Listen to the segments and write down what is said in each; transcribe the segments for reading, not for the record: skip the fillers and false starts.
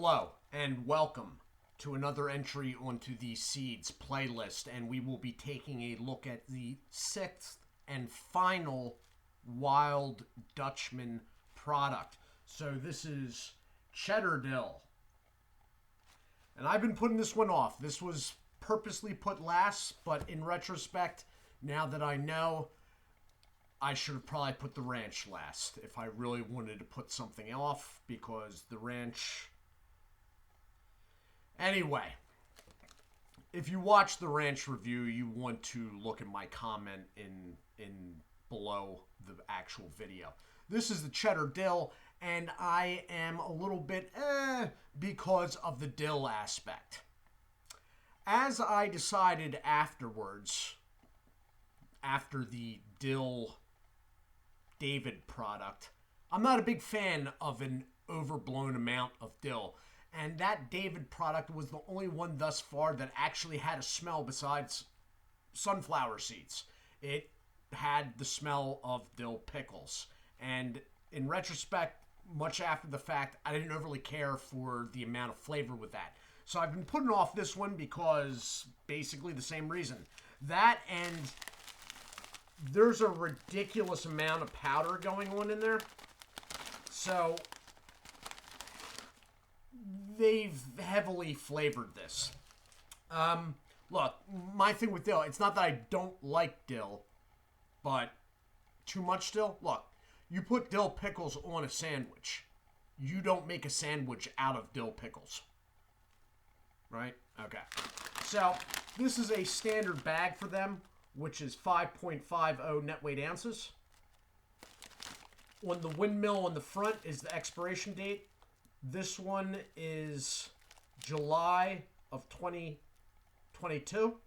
Hello and welcome to another entry onto the Seeds playlist, and we will be taking a look at the sixth and final Wild Dutchman product. So this is Cheddar Dill. And I've been putting this one off. This was purposely put last, but in retrospect, now that I know, I should have probably put the ranch last if I really wanted to put something off, because the ranch... Anyway, if you watch the ranch review, you want to look at my comment in below the actual video. This is the Cheddar Dill, and I am a little bit because of the dill aspect. As I decided afterwards, after the Dill David product, I'm not a big fan of an overblown amount of dill. And that David product was the only one thus far that actually had a smell besides sunflower seeds. It had the smell of dill pickles. And in retrospect, much after the fact, I didn't overly care for the amount of flavor with that. So I've been putting off this one because basically the same reason. That and there's a ridiculous amount of powder going on in there. So they've heavily flavored this. Look, my thing with dill, it's not that I don't like dill, but too much dill? Look, you put dill pickles on a sandwich. You don't make a sandwich out of dill pickles. Right? Okay. So, this is a standard bag for them, which is 5.50 net weight ounces. On the windmill on the front is the expiration date. This one is July of 2022.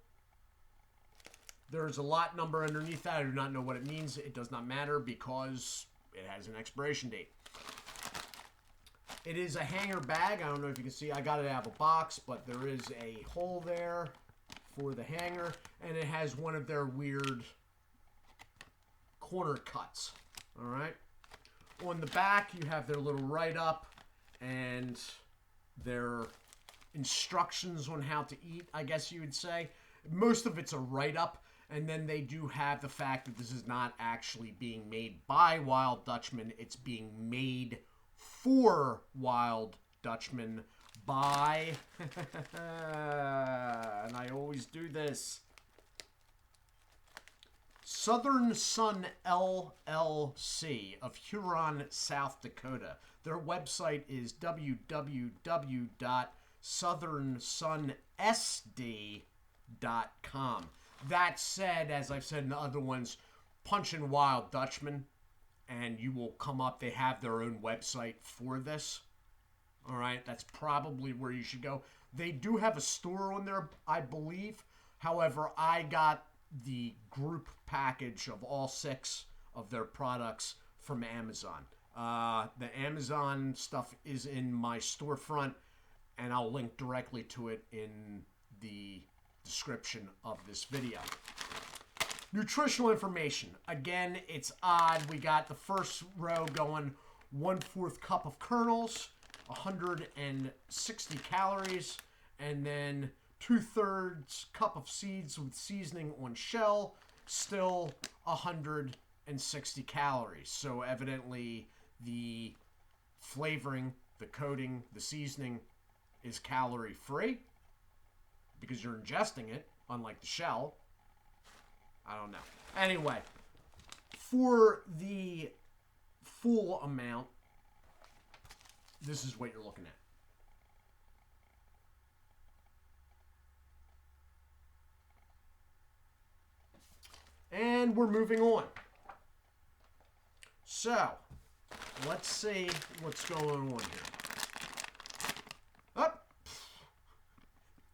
There's a lot number underneath that. I do not know what it means. It does not matter because it has an expiration date. It is a hanger bag. I don't know if you can see. I got it out of a box, but there is a hole there for the hanger, and it has one of their weird corner cuts. All right. On the back, you have their little write-up and their instructions on how to eat, I guess you would say. Most of it's a write-up, and then they do have the fact that this is not actually being made by Wild Dutchman. It's being made for Wild Dutchman by, and I always do this, Southern Sun LLC of Huron, South Dakota. Their website is www.southernsunsd.com. That said, as I've said in the other ones, punch in Wild Dutchman and you will come up. They have their own website for this. All right, that's probably where you should go. They do have a store on there, I believe. However, I got the group package of all 6 of their products from Amazon. The Amazon stuff is in my storefront, and I'll link directly to it in the description of this video. Nutritional information. Again, it's odd. We got the first row going 1/4 cup of kernels, 160 calories, and then 2/3 cup of seeds with seasoning on shell, still 160 calories. So evidently the flavoring, the coating, the seasoning is calorie free because you're ingesting it, unlike the shell. I don't know. Anyway, for the full amount, this is what you're looking at. And we're moving on. So, let's see what's going on here. Oh,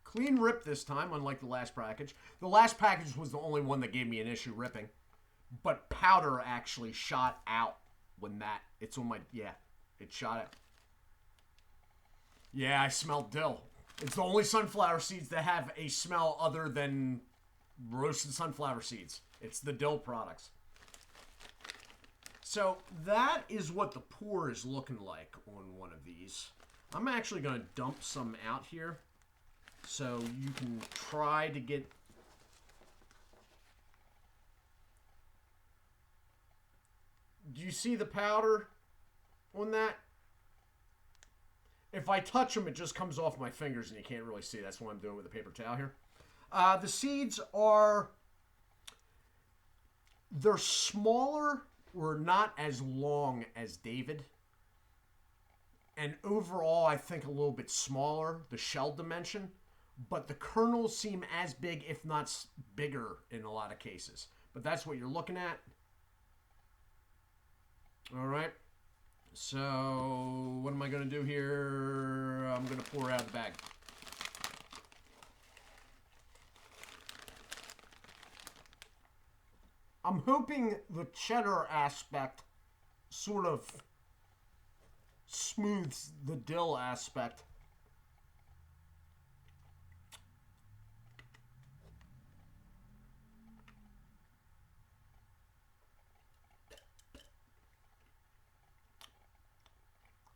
clean rip this time, unlike the last package. The last package was the only one that gave me an issue ripping. But powder actually shot out when that... It's on my... Yeah, it shot out. Yeah, I smelled dill. It's the only sunflower seeds that have a smell other than roasted sunflower seeds. It's the Dill products. So that is what the pour is looking like on one of these. I'm actually going to dump some out here so you can try to get... Do you see the powder on that? If I touch them, it just comes off my fingers and you can't really see. That's what I'm doing with the paper towel here. The seeds are... They're smaller or not as long as David. And overall, I think a little bit smaller, the shell dimension. But the kernels seem as big, if not bigger, in a lot of cases. But that's what you're looking at. All right. So, what am I going to do here? I'm going to pour out the bag. I'm hoping the cheddar aspect sort of smooths the dill aspect.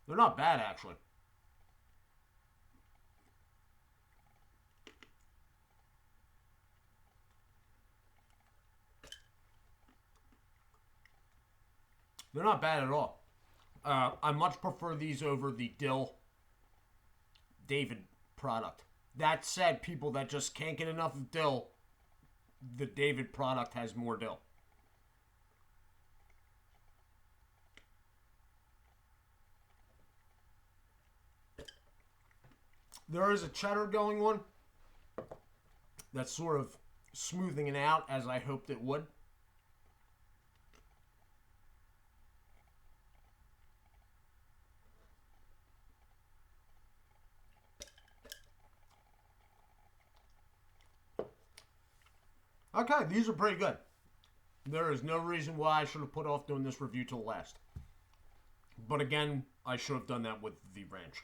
They're not bad, actually. They're not bad at all. I much prefer these over the Dill David product. That said, people that just can't get enough of Dill, the David product has more Dill. There is a cheddar going on that's sort of smoothing it out as I hoped it would. Okay, these are pretty good. There is no reason why I should have put off doing this review till last. But again, I should have done that with the ranch.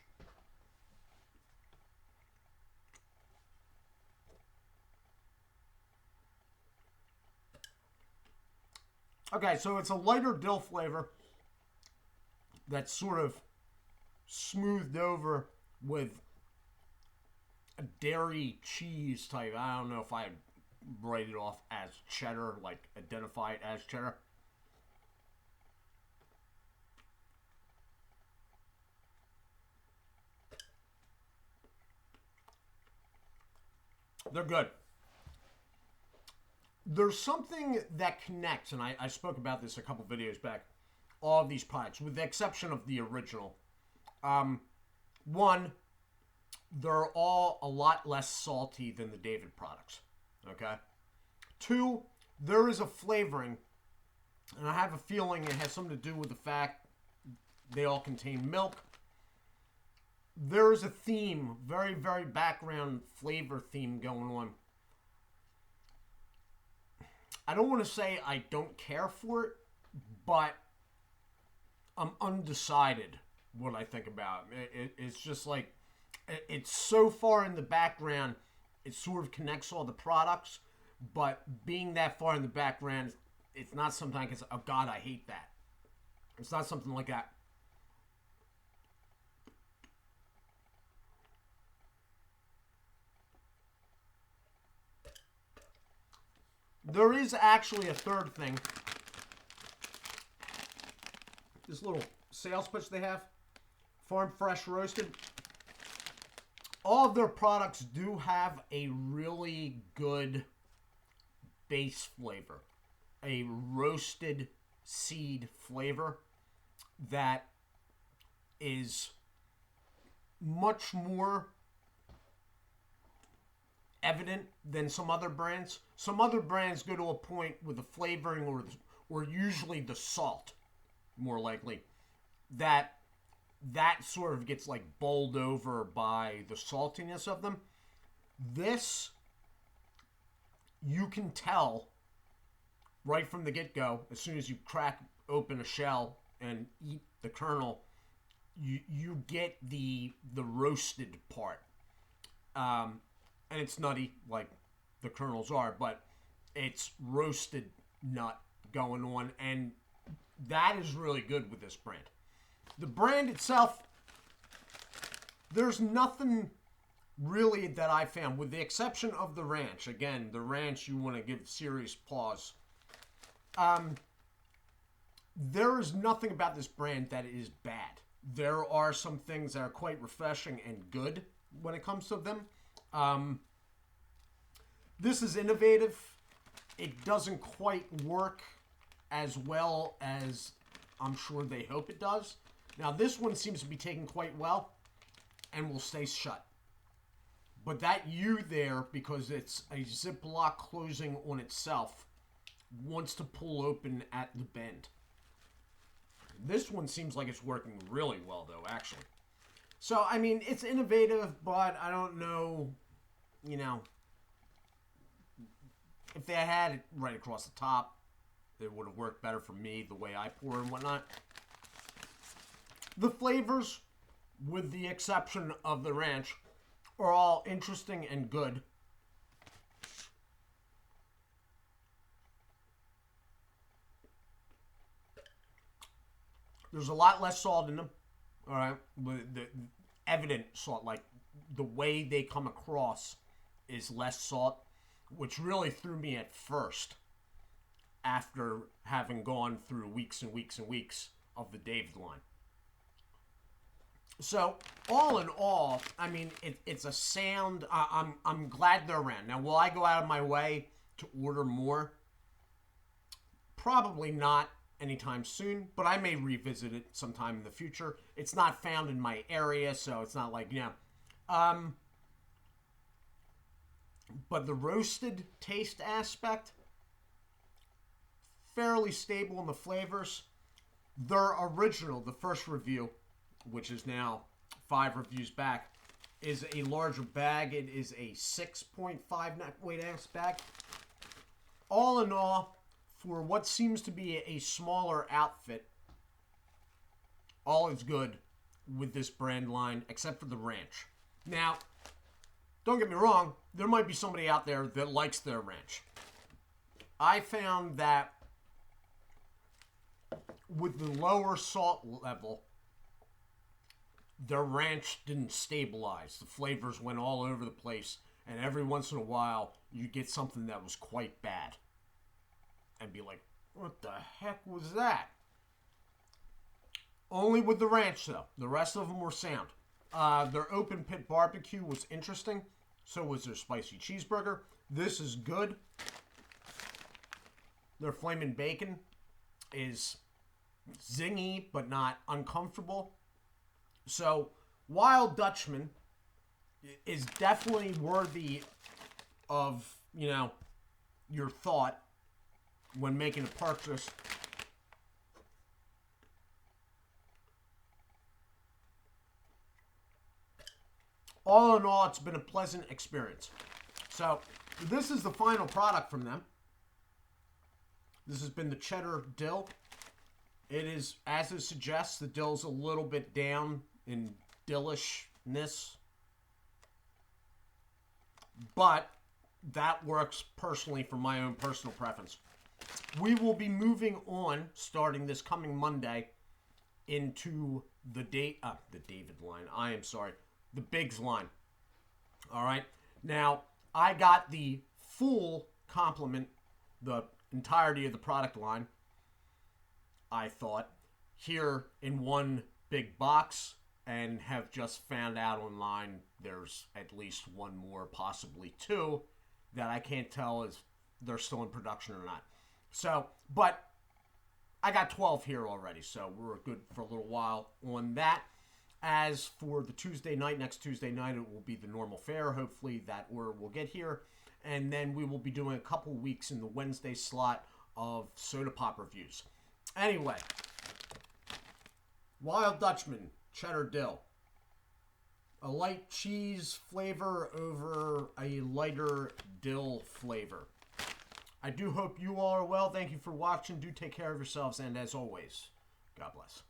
Okay, so it's a lighter dill flavor that's sort of smoothed over with a dairy cheese type. I don't know if I write it off as cheddar, like identify it as cheddar. They're good. There's something that connects, and I spoke about this a couple videos back, all of these products, with the exception of the original. One, they're all a lot less salty than the David products. Okay? Two, there is a flavoring, and I have a feeling it has something to do with the fact they all contain milk. There is a theme, very, very background flavor theme going on. I don't want to say I don't care for it, but I'm undecided what I think about it. It's just like, it's so far in the background, it sort of connects all the products, but being that far in the background, it's not something like, oh God, I hate that. It's not something like that. There is actually a third thing. This little sales pitch they have. Farm Fresh Roasted. All of their products do have a really good base flavor. A roasted seed flavor that is much more evident than some other brands. Some other brands go to a point with the flavoring or usually the salt, more likely, that sort of gets like bowled over by the saltiness of them. This, you can tell right from the get-go, as soon as you crack open a shell and eat the kernel, you get the roasted part. And it's nutty, like the kernels are, but it's roasted nut going on, and that is really good with this brand. The brand itself, There's nothing really that I found, with the exception of the ranch. Again, the ranch, you want to give serious pause. There is nothing about this brand that is bad. There are some things that are quite refreshing and good when it comes to them. This is innovative. It doesn't quite work as well as I'm sure they hope it does. Now, this one seems to be taken quite well and will stay shut. But that U there, because it's a Ziploc closing on itself, wants to pull open at the bend. This one seems like it's working really well, though, actually. So, I mean, it's innovative, but I don't know, you know, if they had it right across the top, it would have worked better for me, the way I pour and whatnot. The flavors, with the exception of the ranch, are all interesting and good. There's a lot less salt in them. All right. The evident salt, like the way they come across is less salt, which really threw me at first after having gone through weeks and weeks and weeks of the David line. So, all in all, I mean, it's a sound. I'm glad they're around. Now, will I go out of my way to order more? Probably not anytime soon, but I may revisit it sometime in the future. It's not found in my area, so it's not like, you know. But the roasted taste aspect, fairly stable in the flavors. Their original, the first review, which is now 5 reviews back, is a larger bag. It is a 6.5 net weight ounce bag. All in all, for what seems to be a smaller outfit, all is good with this brand line, except for the ranch. Now, don't get me wrong, there might be somebody out there that likes their ranch. I found that with the lower salt level, their ranch didn't stabilize. The flavors went all over the place, and every once in a while, you get something that was quite bad. And be like, what the heck was that? Only with the ranch, though. The rest of them were sound. Their open pit barbecue was interesting. So was their spicy cheeseburger. This is good. Their flamin' bacon is zingy, but not uncomfortable. So, Wild Dutchman is definitely worthy of, you know, your thought when making a purchase. All in all, it's been a pleasant experience. So, this is the final product from them. This has been the Cheddar Dill. It is, as it suggests, the dill's a little bit down in dillishness. But that works personally for my own personal preference. We will be moving on, starting this coming Monday, into the David line. I am sorry. The Biggs line. All right. Now, I got the full complement, the entirety of the product line, I thought, here in one big box, and have just found out online there's at least one more, possibly 2, that I can't tell if they're still in production or not. So, but I got 12 here already, so we're good for a little while on that. As for the Tuesday night, next Tuesday night, it will be the normal fare. Hopefully that order will get here. And then we will be doing a couple weeks in the Wednesday slot of soda pop reviews. Anyway, Wild Dutchman, Cheddar Dill. A light cheese flavor over a lighter dill flavor. I do hope you all are well. Thank you for watching. Do take care of yourselves. And as always, God bless.